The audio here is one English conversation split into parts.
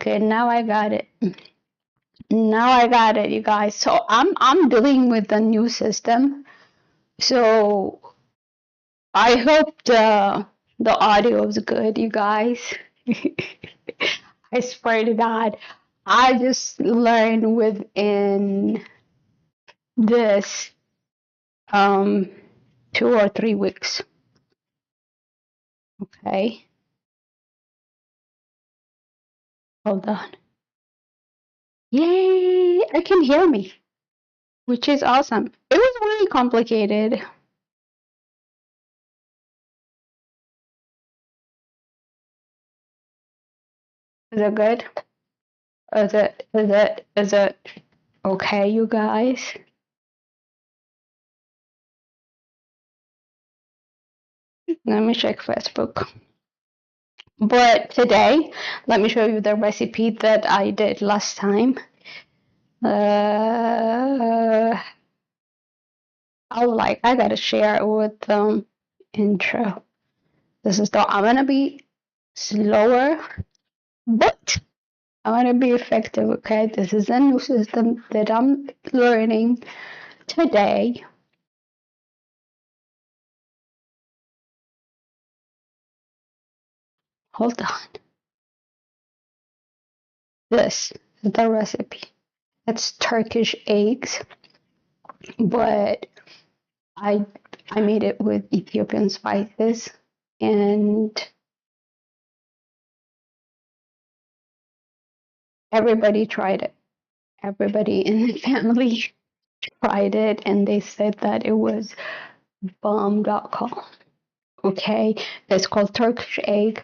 Okay, now I got it. Now I got it, you guys. So I'm dealing with the new system. So I hope the audio is good, you guys. I swear to God, I just learned within this 2 or 3 weeks. Okay, hold on. Yay! I can hear me, which is awesome. It was really complicated. Is it good? Is it okay, you guys? Let me check Facebook. But today, let me show you the recipe that I did last time. I gotta share it with intro. This is I'm gonna be slower, but I wanna be effective, okay? This is a new system that I'm learning today. Hold on. This is the recipe. It's Turkish eggs, but I made it with Ethiopian spices, and everybody tried it. Everybody in the family tried it, and they said that it was bomb.com. Okay, it's called Turkish egg,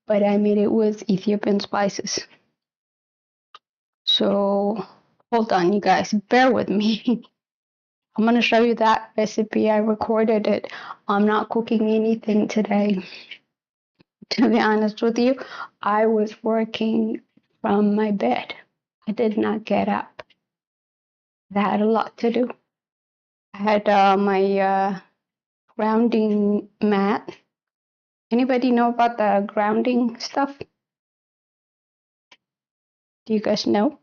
but I made it with Ethiopian spices. So hold on, you guys, bear with me. I'm gonna show you that recipe. I recorded it. I'm not cooking anything today. To be honest with you, I was working from my bed. I did not get up. I had a lot to do. I had my grounding mat. Anybody know about the grounding stuff? Do you guys know?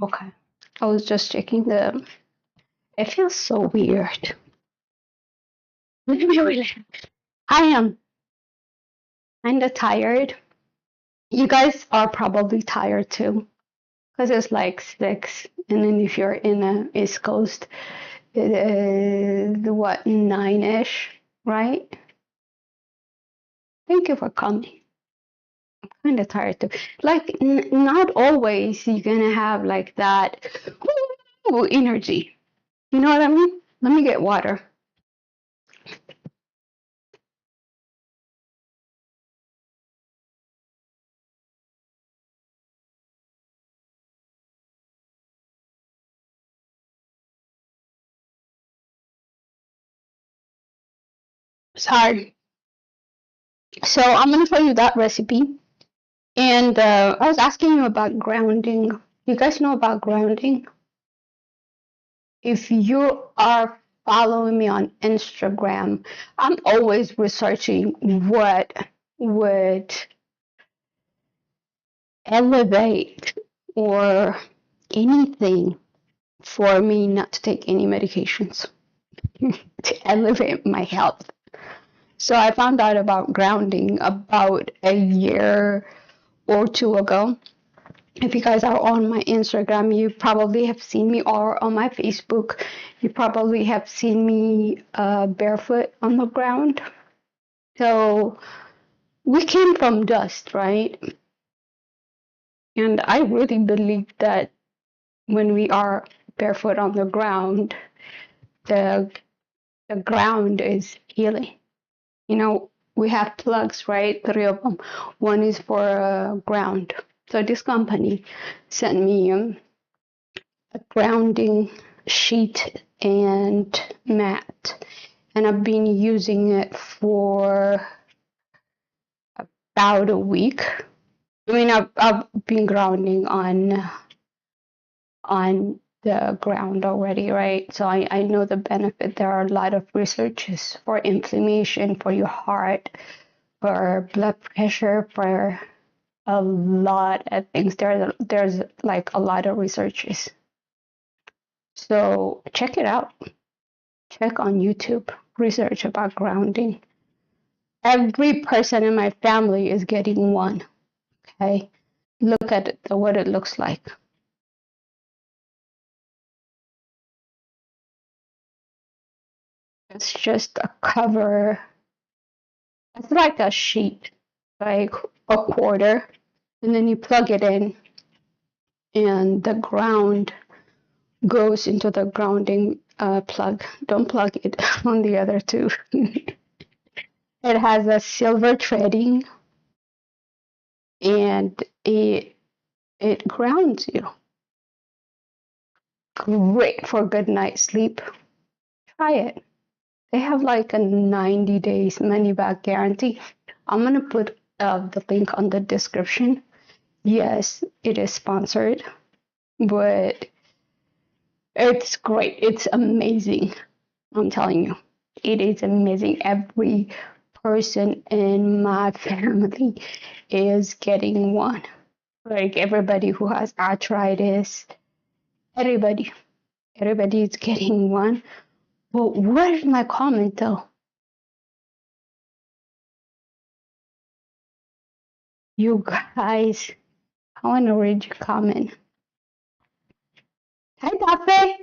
Okay. I was just checking the. It feels so weird. Let me relax. I am kind of tired. You guys are probably tired too, because it's like 6, and then if you're in the East Coast, it is what, 9ish, right? Thank you for coming. I'm kind of tired too. Like, not always you're gonna have like that energy. You know what I mean? Let me get water. Sorry. So I'm gonna show you that recipe. And I was asking you about grounding. You guys know about grounding? If you are following me on Instagram, I'm always researching what would elevate or anything for me not to take any medications to elevate my health. So I found out about grounding about a year or two ago. If you guys are on my Instagram, you probably have seen me, or on my Facebook, you probably have seen me barefoot on the ground. So we came from dust, right? And I really believe that when we are barefoot on the ground, the ground is healing. You know, we have plugs, right? 3 of them. One is for ground. So this company sent me a grounding sheet and mat, and I've been using it for about a week. I mean, I've been grounding on the ground already, right? So I know the benefit. There are a lot of researches for inflammation, for your heart, for blood pressure, for a lot of things. There's like a lot of researches. So check it out. Check on YouTube. Research about grounding. Every person in my family is getting one. Okay, look at it, what it looks like. It's just a cover. It's like a sheet, like a quarter, and then you plug it in, and the ground goes into the grounding plug. Don't plug it on the other two. It has a silver threading, and it grounds you. Great for good night's sleep. Try it. They have like a 90 days money back guarantee. I'm gonna put the link on the description. Yes, it is sponsored, but it's great. It's amazing. I'm telling you, it is amazing. Every person in my family is getting one. Like everybody who has arthritis, everybody is getting one. But where's my comment though? You guys, I want to read your comment. Hi, Dafe.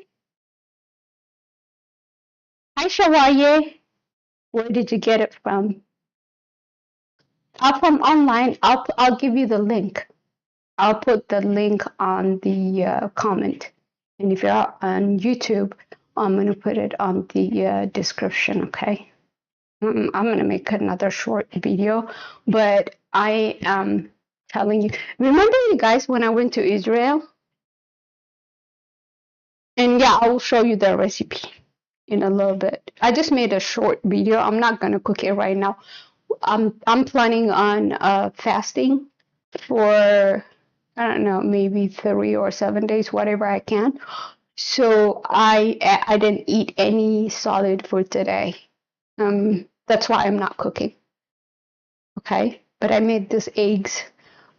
Hi, Shawaye. Where did you get it from? From online. I'll give you the link. I'll put the link on the comment. And if you're on YouTube, I'm going to put it on the description, okay? I'm going to make another short video, but I am telling you. Remember, you guys, when I went to Israel? And yeah, I will show you the recipe in a little bit. I just made a short video. I'm not going to cook it right now. I'm planning on fasting for, I don't know, maybe 3 or 7 days, whatever I can. So I didn't eat any solid food today. That's why I'm not cooking. Okay, but I made these eggs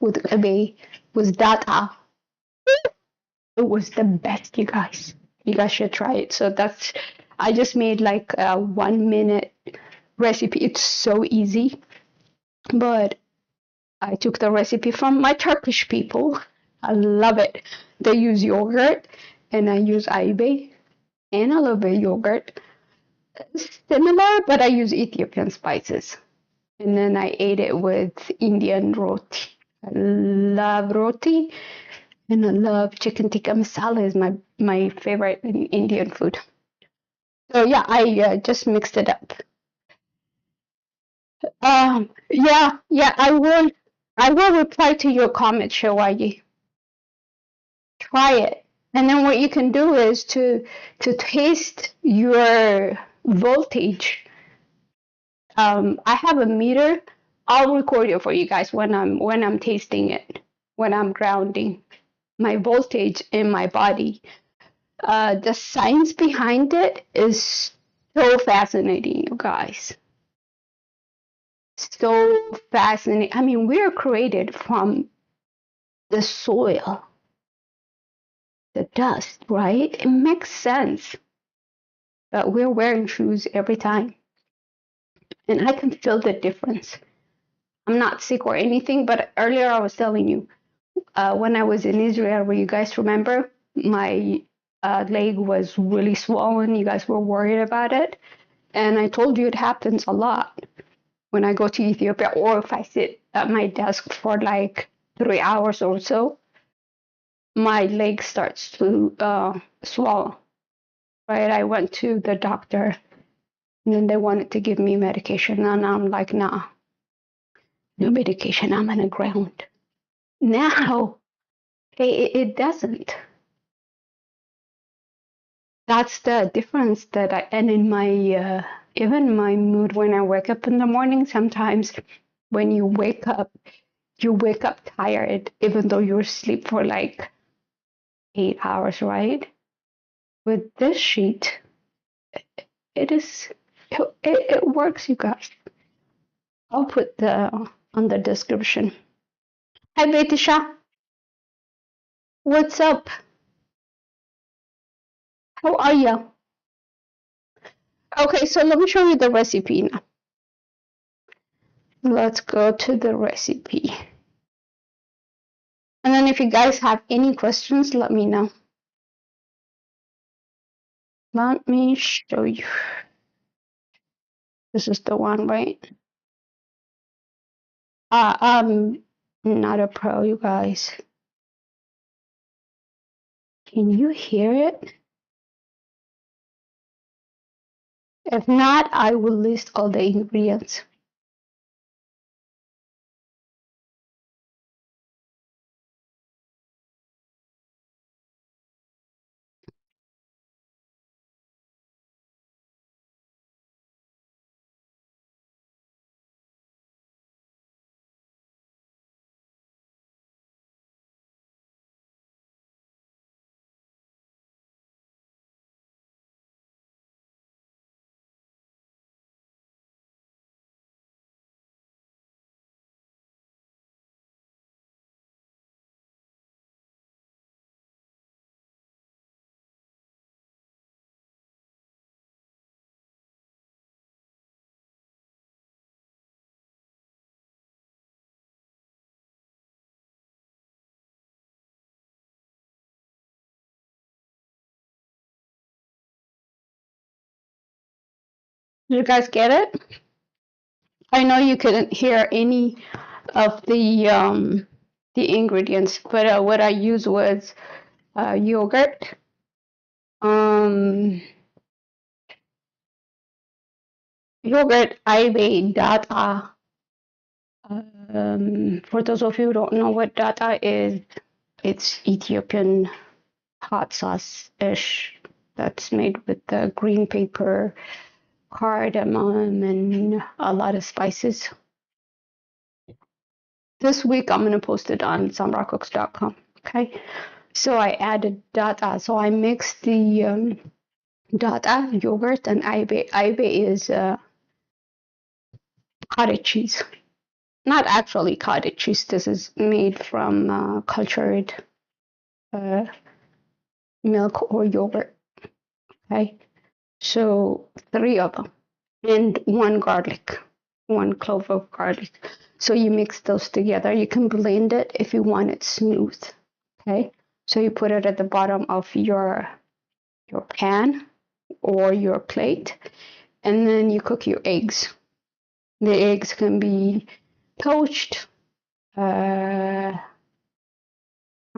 with kabe, with data. It was the best, you guys. You guys should try it. So I just made like a 1 minute recipe. It's so easy, but I took the recipe from my Turkish people. I love it. They use yogurt, and I use aybe and a little bit of yogurt. Similar, but I use Ethiopian spices. And then I ate it with Indian roti. I love roti, and I love chicken tikka masala is my favorite Indian food. So yeah, I just mixed it up. Yeah, I will reply to your comment, Shawagi. Try it. And then what you can do is to taste your voltage. I have a meter. I'll record it for you guys when I'm tasting it, when I'm grounding my voltage in my body. The science behind it is so fascinating, you guys. So fascinating. I mean, we are created from the soil, the dust, right? It makes sense. But we're wearing shoes every time. And I can feel the difference. I'm not sick or anything, but earlier I was telling you, when I was in Israel, where you guys remember, my leg was really swollen. You guys were worried about it. And I told you it happens a lot when I go to Ethiopia, or if I sit at my desk for like 3 hours or so, my leg starts to swell. Right? I went to the doctor, and then they wanted to give me medication, and I'm like, nah, no medication. I'm on the ground. Now, it doesn't. That's the difference and in my even my mood when I wake up in the morning, sometimes when you wake up tired, even though you sleep for like 8 hours, right? With this sheet, it is it works, you guys. I'll put the on the description. Hi, Betisha. What's up? How are you? Okay, so let me show you the recipe now. Let's go to the recipe. And then if you guys have any questions, let me know. Let me show you. This is the one, right? I'm not a pro, you guys. Can you hear it? If not, I will list all the ingredients. You guys get it? I know you couldn't hear any of the ingredients, but what I used was yogurt, um, yogurt, ibe, data. For those of you who don't know what data is, it's Ethiopian hot sauce-ish that's made with the green pepper, cardamom, and a lot of spices. This week I'm gonna post it on SAMRACOOKS.com. Okay, so I added data. So I mixed the data, yogurt, and ibe. Ibe is cottage cheese. Not actually cottage cheese. This is made from cultured uh, milk or yogurt. Okay, so 3 of them, and 1 garlic, 1 clove of garlic. So you mix those together. You can blend it if you want it smooth. Okay, so you put it at the bottom of your pan or your plate, and then you cook your eggs. The eggs can be poached. I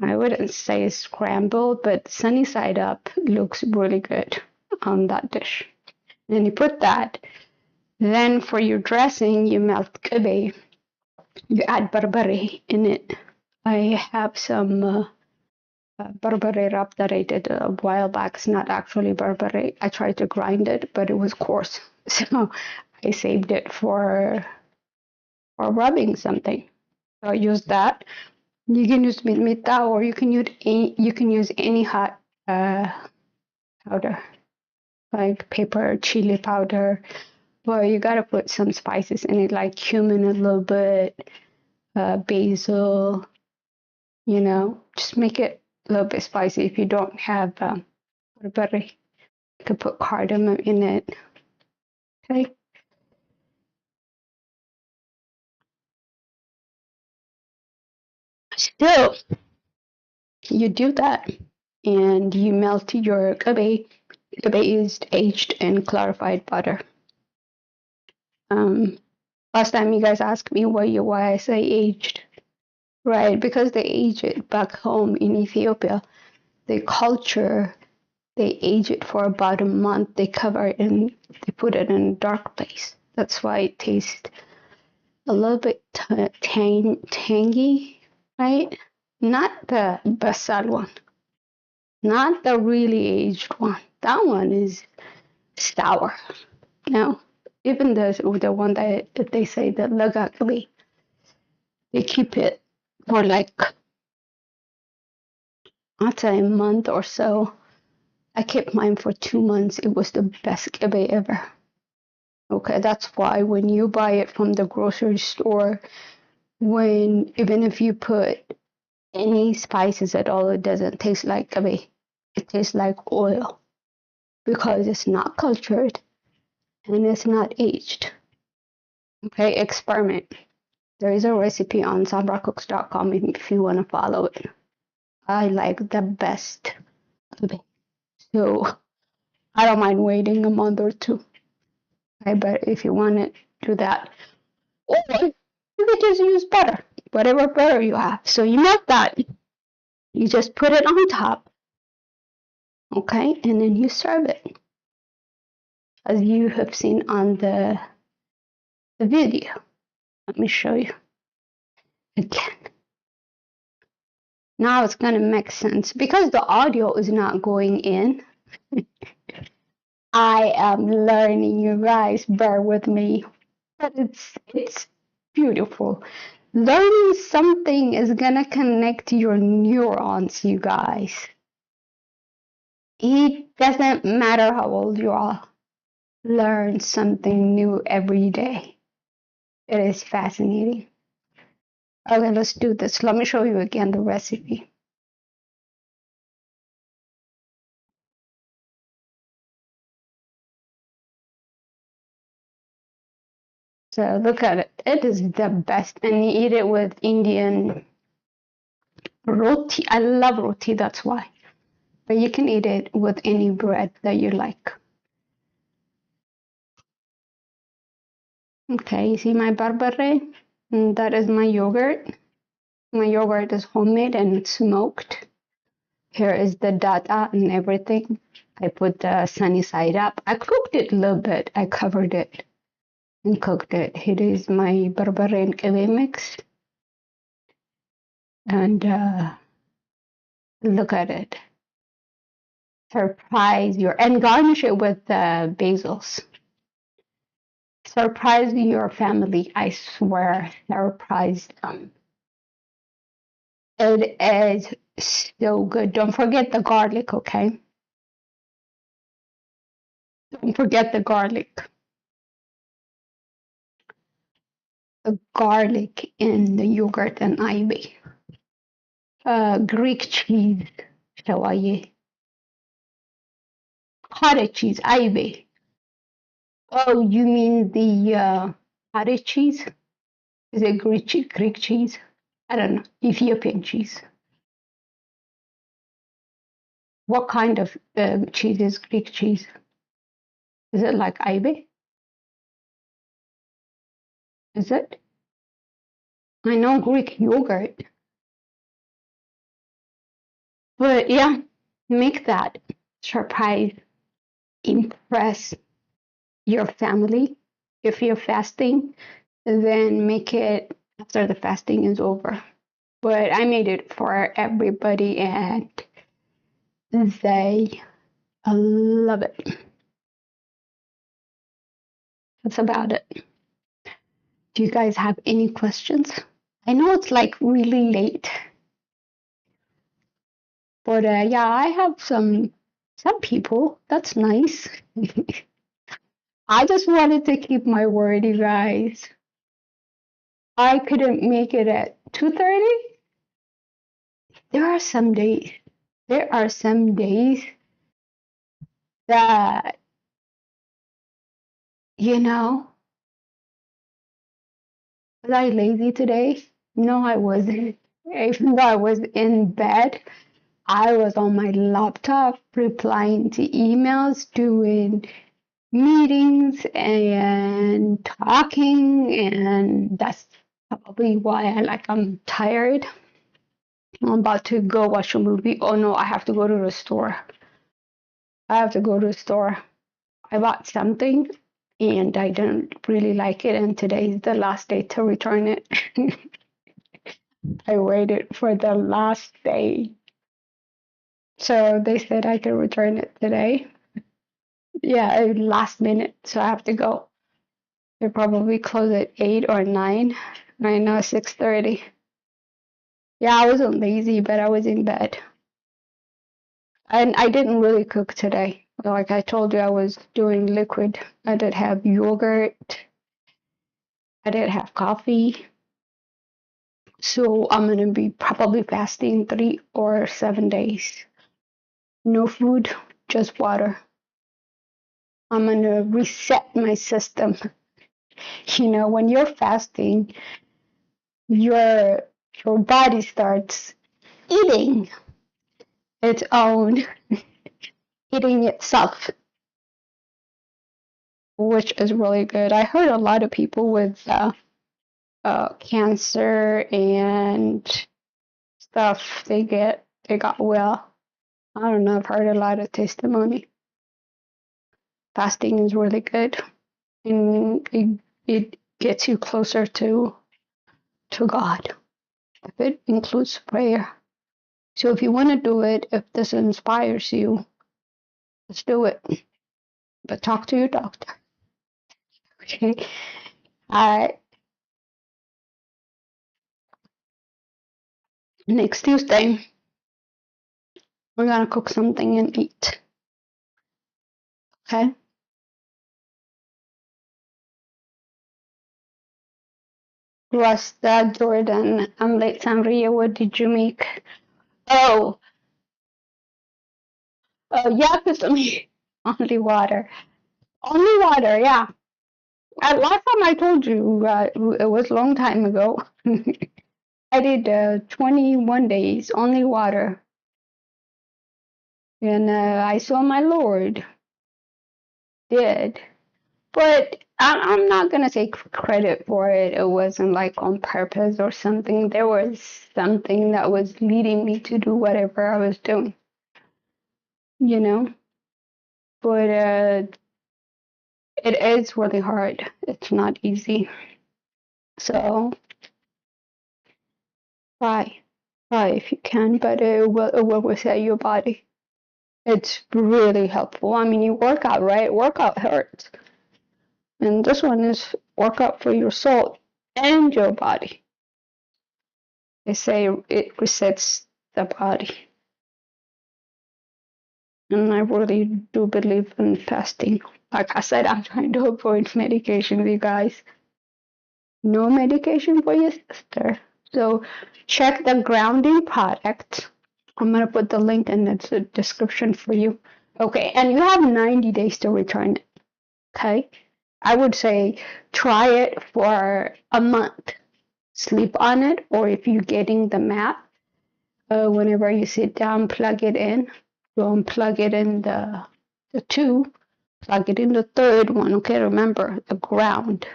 wouldn't say scrambled, but sunny side up looks really good on that dish. Then you put that. Then for your dressing, you melt kibe. You add barbari in it. I have some barbari wrap that I did a while back. It's not actually barbari. I tried to grind it, but it was coarse. So I saved it for rubbing something. So I use that. You can use mitmita, or you can use any hot powder, like pepper, chili powder. But you gotta put some spices in it, like cumin a little bit, basil. Just make it a little bit spicy. If you don't have barbari, you could put cardamom in it. Okay. Still, you do that, and you melt your gabe. Gabe is aged in clarified butter. Last time you guys asked me why I say aged, right? Because they age it back home in Ethiopia. The culture, they age it for about a month. They cover it and they put it in a dark place. That's why it tastes a little bit tangy, right? Not the basal one, not the really aged one. That one is sour. No, even the one that they say that look ugly, they keep it for like, I'd say a month or so. I kept mine for 2 months. It was the best kibbeh ever. Okay, that's why when you buy it from the grocery store, even if you put any spices at all, it doesn't taste like kibbeh. It tastes like oil because it's not cultured and it's not aged. Okay, experiment. There is a recipe on SAMRACOOKS.com if you want to follow it. I like the best kibbeh. So I don't mind waiting a month or two. Okay, but if you want to do that, or you could just use butter, whatever butter you have. So you melt that. You just put it on top, okay, and then you serve it, as you have seen on the video. Let me show you again. Now it's gonna make sense because the audio is not going in. I am learning, you guys. Bear with me, but it's beautiful. Learning something is gonna connect your neurons, you guys. It doesn't matter how old you are. Learn something new every day. It is fascinating. Okay, let's do this. Let me show you again the recipe. So look at it. It is the best. And you eat it with Indian roti. I love roti, that's why. But you can eat it with any bread that you like. Okay, you see my barbare? That is my yogurt. My yogurt is homemade and it's smoked. Here is the data and everything. I put the sunny side up. I cooked it a little bit. I covered it and cooked it. Here is my barbare and kiwi mix. And look at it. Surprise and garnish it with basils. Surprise your family. I swear, surprise them. It is so good. Don't forget the garlic, okay? Don't forget the garlic. The garlic in the yogurt and ivy. Greek cheese. شوایه. Cottage cheese, ivy. Oh, you mean the cottage cheese? Is it Greek cheese? I don't know. Ethiopian cheese. What kind of cheese is Greek cheese? Is it like ivy? Is it? I know Greek yogurt. But yeah, make that. Surprise. Impress your family. If you're fasting, then make it after the fasting is over. But I made it for everybody and they love it. That's about it. Do you guys have any questions? I know it's like really late, but yeah, I have some people. That's nice. I just wanted to keep my word, you guys. I couldn't make it at 2:30. There are some days. There are some days that, you know, was I lazy today? No, I wasn't. Even though I was in bed, I was on my laptop replying to emails, doing meetings and talking, and that's probably why I'm tired. I'm about to go watch a movie. Oh no, I have to go to the store. I have to go to the store. I bought something and I didn't really like it, and today is the last day to return it. I waited for the last day. So they said I could return it today. Yeah, last minute, so I have to go. They probably close at 8 or 9. Right now, 6:30. Yeah, I wasn't lazy, but I was in bed. And I didn't really cook today. Like I told you, I was doing liquid. I did have yogurt. I did have coffee. So I'm going to be probably fasting 3 or 7 days. No food, just water. I'm going to reset my system. You know, when you're fasting, your body starts eating its own, eating itself, which is really good. I heard a lot of people with cancer and stuff, they got well. I don't know. I've heard a lot of testimony. Fasting is really good, and it gets you closer to God. If it includes prayer. So if you want to do it, if this inspires you, let's do it. But talk to your doctor. Okay. Next Tuesday, we're gonna cook something and eat. Okay. Rasta, Jordan, I'm late Sanria. What did you make? Oh, yeah, because only water. Only water, yeah. Last time I told you, it was a long time ago. I did 21 days, only water. And I saw my Lord did. But I'm not going to take credit for it. It wasn't like on purpose or something. There was something that was leading me to do whatever I was doing, you know? But it is really hard. It's not easy. So try. Try if you can, but it will reset your body. It's really helpful. I mean, you work out, right? Workout hurts. And this one is workout for your soul and your body. They say it resets the body. And I really do believe in fasting. Like I said, I'm trying to avoid medication, you guys. No medication for your sister. So check the grounding product. I'm going to put the link in the description for you. Okay, and you have 90 days to return it. Okay? I would say try it for a month. Sleep on it, or if you're getting the mat, whenever you sit down, plug it in. Don't plug it in the two, plug it in the third one. Okay, remember the ground.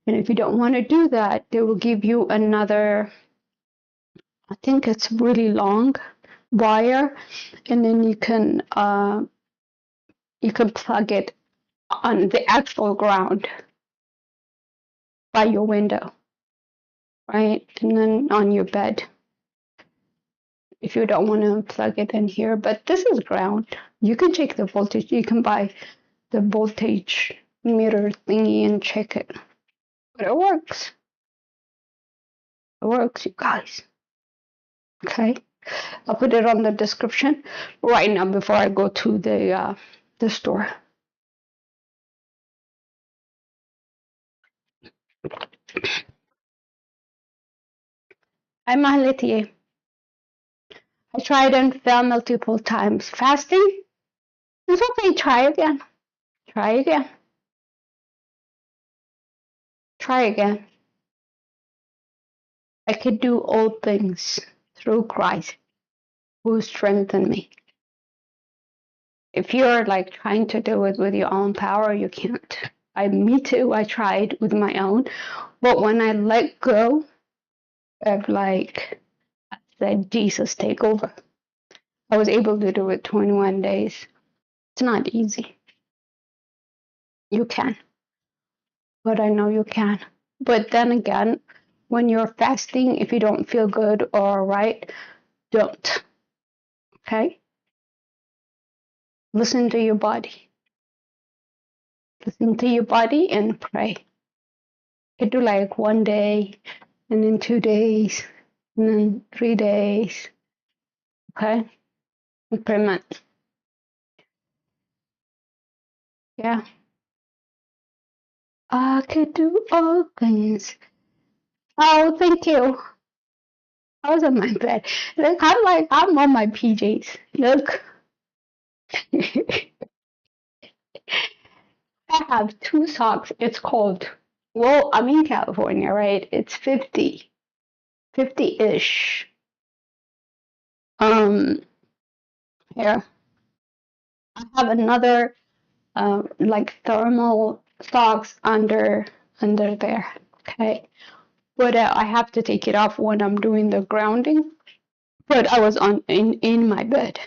And if you don't want to do that, they will give you another, I think it's really long wire, and then you can plug it on the actual ground by your window, right? And then on your bed if you don't want to plug it in here. But this is ground. You can check the voltage. You can buy the voltage meter thingy and check it. But it works. It works, you guys. Okay. I'll put it on the description right now before I go to the store. I'm Mahletie. I tried and failed multiple times. Fasting? It's okay. Try again. Try again. Try again. I could do all things through Christ who strengthened me. If you're like trying to do it with your own power, you can't. Me too. I tried with my own, but when I let go of like I said, Jesus take over, I was able to do it 21 days. It's not easy. You can, but I know you can. But then again, when you're fasting, if you don't feel good or right, don't. Okay? Listen to your body. Listen to your body and pray. I do like 1 day, and then 2 days, and then 3 days. Okay, per month. Yeah. I could do all things. Oh, thank you. I was on my bed. Look, I'm on my PJs. Look. I have two socks. It's cold. Well, I'm in California, right? It's 50-ish. Here. I have another like thermal socks under there. Okay. But I have to take it off when I'm doing the grounding. But I was in my bed.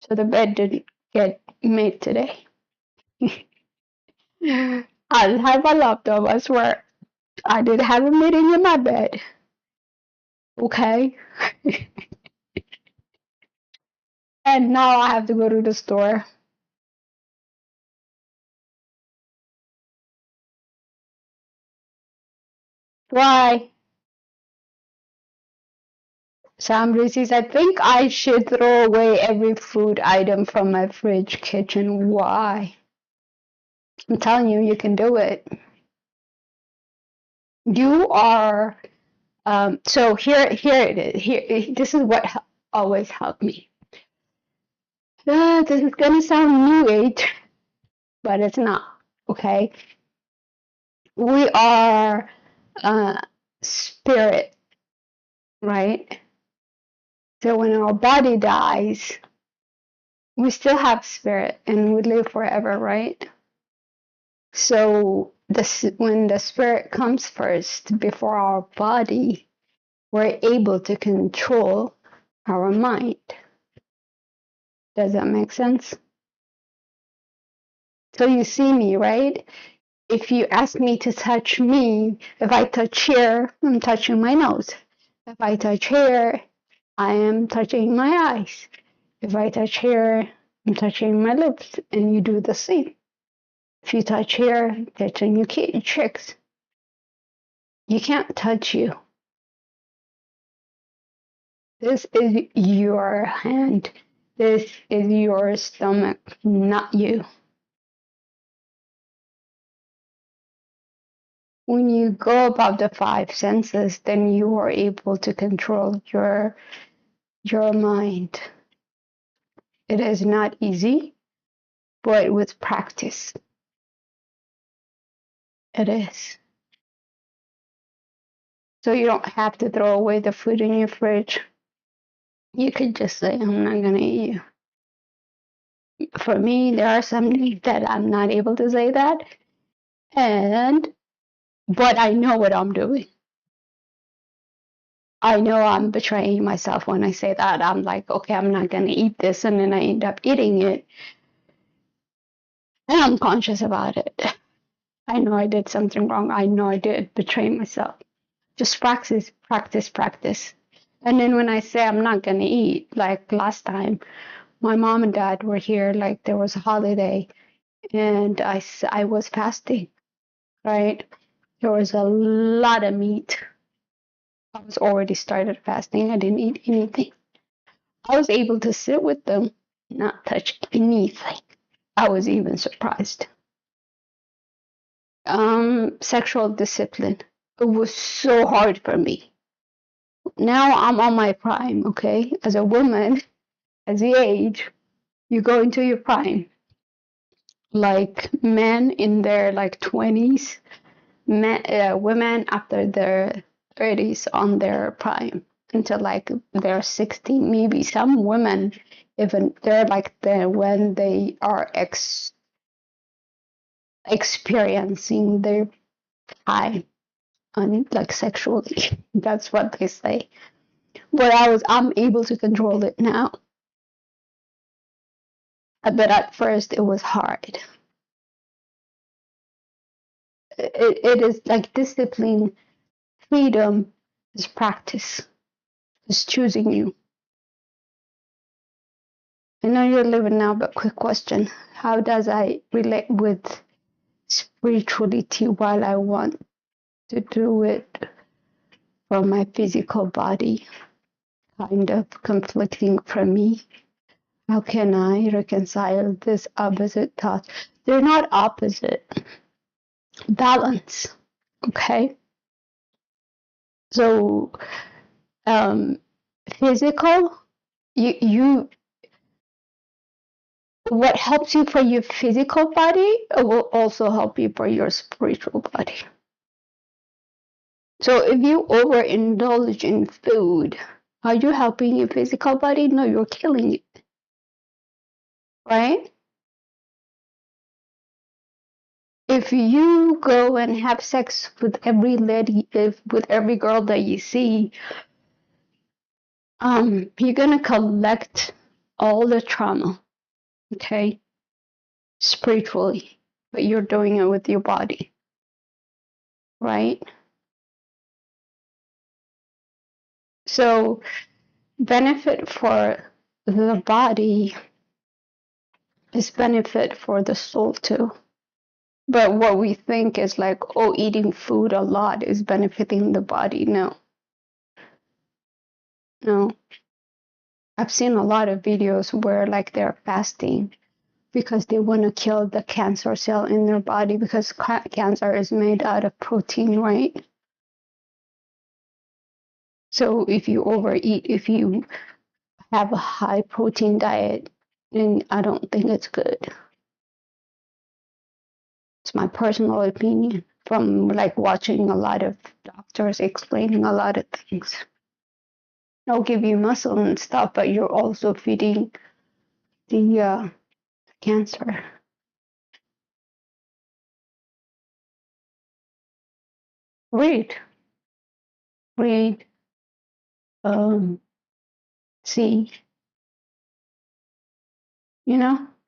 So the bed didn't get made today. I have a laptop, I swear. I did have a meeting in my bed. Okay. And now I have to go to the store. Why? Sam says, I think I should throw away every food item from my fridge kitchen. Why? I'm telling you, you can do it. You are, so here it is. This is what always helped me. This is gonna sound new age, but it's not. Okay, we are spirit, right? So when our body dies, we still have spirit and we live forever, right? So when the spirit comes first before our body, we're able to control our mind. Does that make sense? So you see me, right? If you ask me to touch me, if I touch here, I'm touching my nose. If I touch here, I am touching my eyes. If I touch here, I'm touching my lips, and you do the same. If you touch here, touching your cheeks. You can't touch you. This is your hand. This is your stomach, not you. When you go above the five senses, then you are able to control your mind. It is not easy, but with practice, it is. So you don't have to throw away the food in your fridge. You could just say, I'm not going to eat you. For me, there are some days that I'm not able to say that, but I know what I'm doing. I know I'm betraying myself when I say that. I'm like, okay, I'm not going to eat this, and then I end up eating it, and I'm conscious about it. I know I did something wrong. I know I did betray myself. Just practice, practice, practice. And then when I say I'm not going to eat, like last time, my mom and dad were here, like there was a holiday, and I was fasting, right? There was a lot of meat. I was already started fasting. I didn't eat anything. I was able to sit with them, not touch anything. I was even surprised. Sexual discipline. It was so hard for me. Now I'm on my prime, okay? As a woman, as the age, you go into your prime. Like men in their like 20s, women after their 30s on their prime until like they're 60. Maybe some women even they're like when they are experiencing their prime and like sexually. That's what they say. But I'm able to control it now. But at first it was hard. It is like discipline, freedom is practice, is choosing you. I know you're living now, but quick question. How does I relate with spirituality while I want to do it for my physical body, kind of conflicting from me. How can I reconcile this opposite thoughts? They're not opposite. Balance. Okay. So physical, you what helps you for your physical body will also help you for your spiritual body. So if you overindulge in food, are you helping your physical body? No, you're killing it, right? If you go and have sex with every lady, with every girl that you see, you're gonna collect all the trauma, okay, spiritually, but you're doing it with your body, right? So benefit for the body is benefit for the soul too. But what we think is like, oh, eating food a lot is benefiting the body. No, no. I've seen a lot of videos where like they're fasting because they want to kill the cancer cell in their body because cancer is made out of protein, right? So if you overeat, if you have a high protein diet, then I don't think it's good. It's my personal opinion from like watching a lot of doctors explaining a lot of things. They'll give you muscle and stuff, but you're also feeding the cancer. Read, read, see,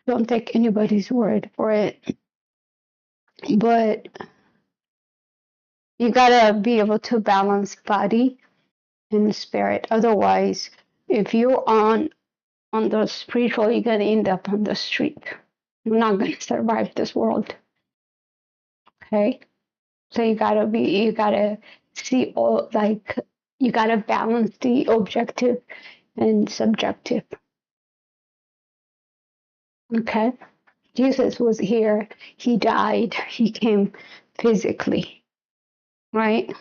don't take anybody's word for it. But you gotta be able to balance body and spirit. Otherwise, if you're on the spiritual, you're gonna end up on the street. You're not gonna survive this world. Okay? So you gotta see all, like, you gotta balance the objective and subjective. Okay? Jesus was here, he died, he came physically, right?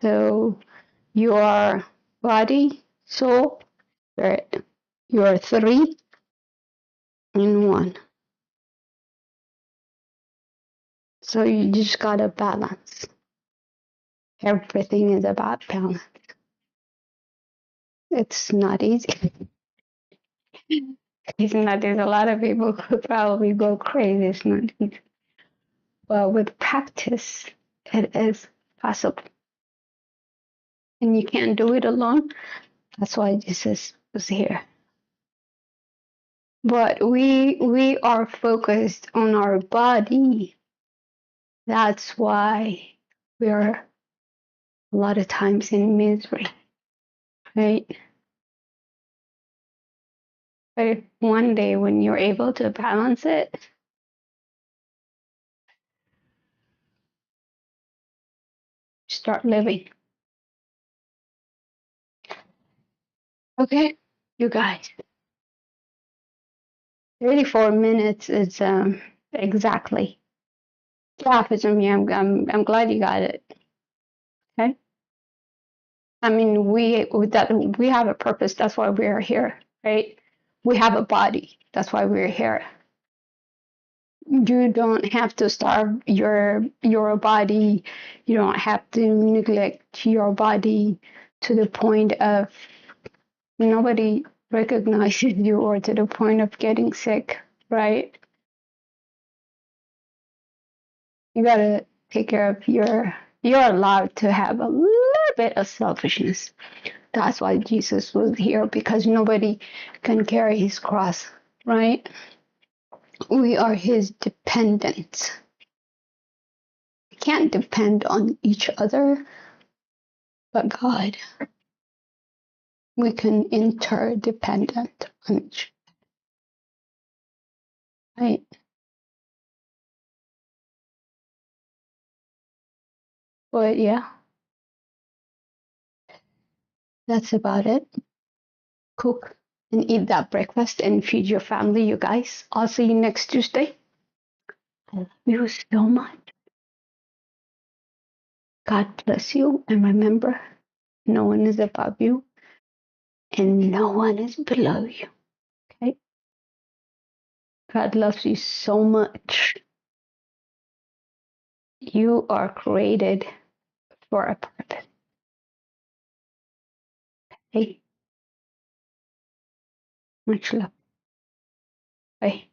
So your body, soul, spirit, you're three in one. So you just gotta balance. Everything is about balance. It's not easy. It's not. There's a lot of people who probably go crazy. It's not easy. But with practice, it is possible. And you can't do it alone. That's why Jesus was here. But we are focused on our body. That's why we are a lot of times in misery, right? But if one day when you're able to balance it, start living. Okay, you guys. 34 minutes is exactly. Yeah, for me, I'm glad you got it. Okay. I mean, we have a purpose. That's why we're here, right? We have a body. That's why we're here. You don't have to starve your body. You don't have to neglect your body to the point of nobody recognizes you or to the point of getting sick, right? You gotta take care of you're allowed to have a little bit of selfishness. That's why Jesus was here, because nobody can carry his cross, right? We are his dependents. We can't depend on each other, but God. We can interdependent on each other, right? But yeah, that's about it. Cook and eat that breakfast and feed your family, you guys. I'll see you next Tuesday. I love you so much. God bless you. And remember, no one is above you and no one is below you. Okay? God loves you so much. You are created for a purpose. Okay? Much love. Bye.